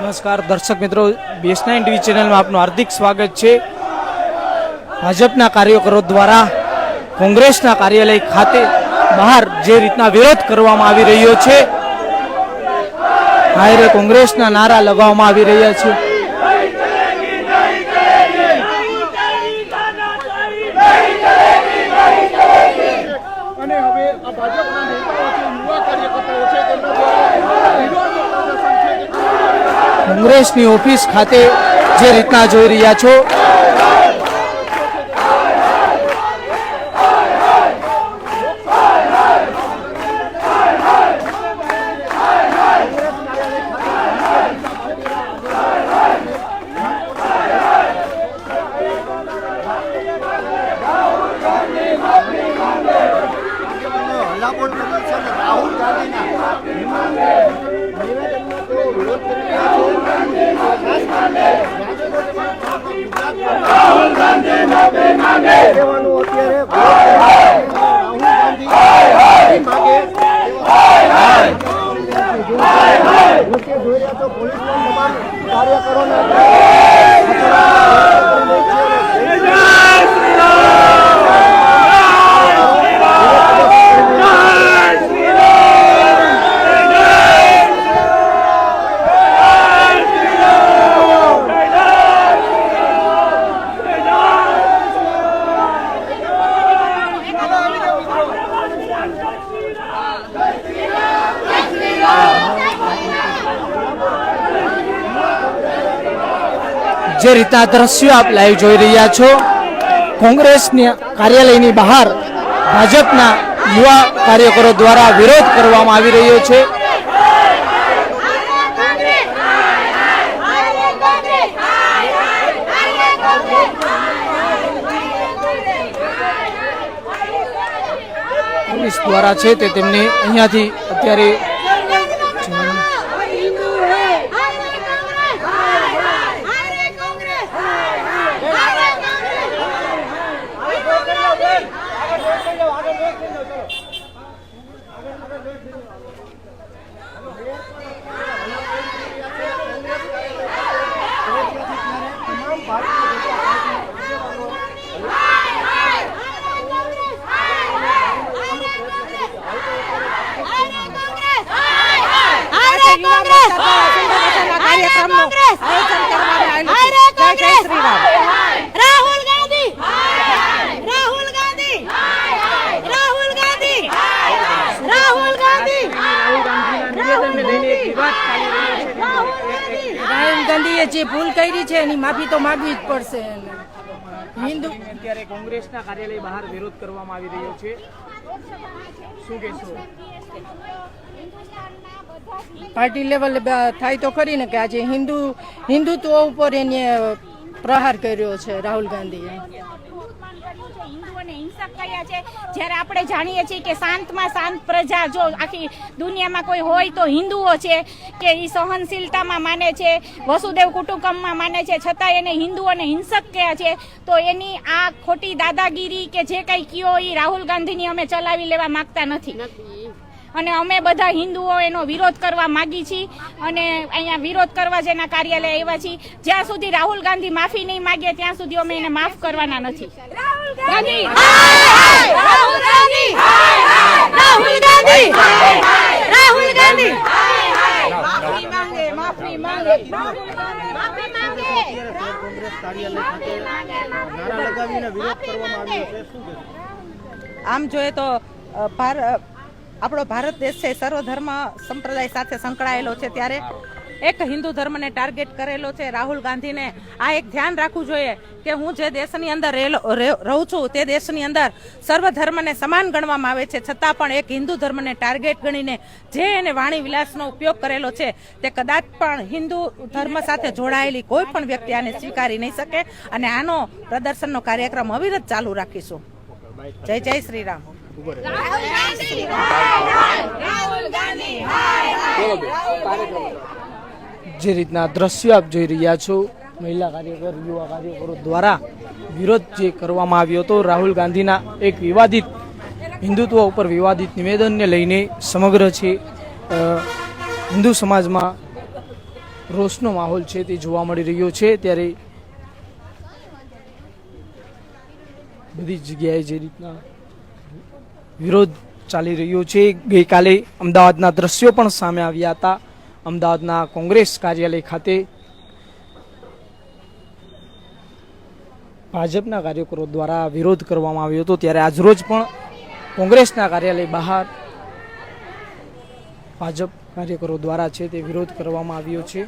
નમસ્કાર દર્શક મિત્રો, BS9 TV ચેનલમાં આપનું હાર્દિક સ્વાગત છે। ભાજપના કાર્યકરો દ્વારા કોંગ્રેસના કાર્યાલય ખાતે બહાર જે રીતના વિરોધ કરવામાં આવી રહ્યો છે, હાયરે કોંગ્રેસના નારા લગાવવામાં આવી રહ્યા છે। કોંગ્રેસની ઓફિસ ખાતે જે રીતના જોઈ રહ્યા છો, જે રીતના દ્રશ્યો આપ લાઈવ જોઈ રહ્યા છો, કોંગ્રેસના કાર્યાલયની બહાર ભાજપના યુવા કાર્યકરો દ્વારા વિરોધ કરવામાં આવી રહ્યો છે। પોલીસ દ્વારા છે તે તેમને અહીંયાથી અત્યારે ગાંધીએ જે ભૂલ કરી છે એની માફી તો માંગવી જ પડશે। હિન્દુ અત્યારે કોંગ્રેસના કાર્યાલય બહાર વિરોધ કરવામાં આવી રહ્યો છે, શું કહેશો? પાર્ટી લેવલ થાય તો ખરી ને કે આજે હિન્દુત્વ ઉપર એને પ્રહાર કર્યો છે રાહુલ ગાંધીએ। જ્યારે આપણે જાણીએ છીએ કે શાંતમાં શાંત પ્રજા જો આખી દુનિયામાં કોઈ હોય તો હિન્દુઓ છે કે એ સહનશીલતામાં માને છે, વસુદેવ કુટુંબકમમાં માને છે, છતાં એને હિન્દુઓને હિંસક કહે છે। તો એની આ ખોટી દાદાગીરી કે જે કંઈ કયો એ રાહુલ ગાંધીની અમે ચલાવી લેવા માંગતા નથી અને અમે બધા હિન્દુઓ એનો વિરોધ કરવા માંગી છીએ અને અહીંયા વિરોધ કરવા જેના કાર્યાલય આવ્યા છીએ। જ્યાં સુધી રાહુલ ગાંધી માફી નહીં માંગે ત્યાં સુધી અમે એને માફ કરવાના નથી। રાહુલ ગાંધી રાહુલ ગાંધી રાહુલ ગાંધી રાહુલ ગાંધી માફી માંગે માફી માંગે માફી માંગે। કોંગ્રેસ કાર્યાલય ખાતે નારા લગાવીને વિરોધ કરવામાં આવ્યો છે, શું કહેશો? આમ જોઈએ તો આપણો ભારત દેશ છે સર્વ ધર્મ સંપ્રદાય સાથે સંકળાયેલો છે, ત્યારે એક હિન્દુ ધર્મને ટાર્ગેટ કરેલો છે રાહુલ ગાંધીને। આ એક ધ્યાન રાખવું જોઈએ કે હું જે દેશની અંદર રહું છું તે દેશની અંદર સર્વ ધર્મને સમાન ગણવામાં આવે છે, છતાં પણ એક હિન્દુ ધર્મને ટાર્ગેટ ગણીને જે એને વાણી વિલાસનો ઉપયોગ કરેલો છે તે કદાચ પણ હિન્દુ ધર્મ સાથે જોડાયેલી કોઈ પણ વ્યક્તિ આને સ્વીકારી નહીં શકે અને આનો પ્રદર્શનનો કાર્યક્રમ અવિરત ચાલુ રાખીશું। જય જય શ્રી રામ। જે રીતના દ્રશ્યો આપ જોઈ રહ્યા છો, મહિલા કાર્યકર યુવા કાર્યકરો દ્વારા વિરોધ જે કરવામાં આવ્યો હતો રાહુલ ગાંધીના એક વિવાદિત હિન્દુત્વ ઉપર વિવાદિત નિવેદનને લઈને સમગ્ર છે હિન્દુ સમાજમાં રોષનો માહોલ છે તે જોવા મળી રહ્યો છે. ત્યારે બધી જ જગ્યાએ જે રીતના વિરોધ ચાલી રહ્યો છે, ગઈકાલે અમદાવાદના દ્રશ્યો પણ સામે આવ્યા હતા. અમદાવાદના કોંગ્રેસ કાર્યાલય ખાતે ભાજપના કાર્યકરો દ્વારા વિરોધ કરવામાં આવ્યો હતો. ત્યારે આજરોજ પણ કોંગ્રેસના કાર્યાલય બહાર ભાજપ કાર્યકરો દ્વારા છે તે વિરોધ કરવામાં આવ્યો છે.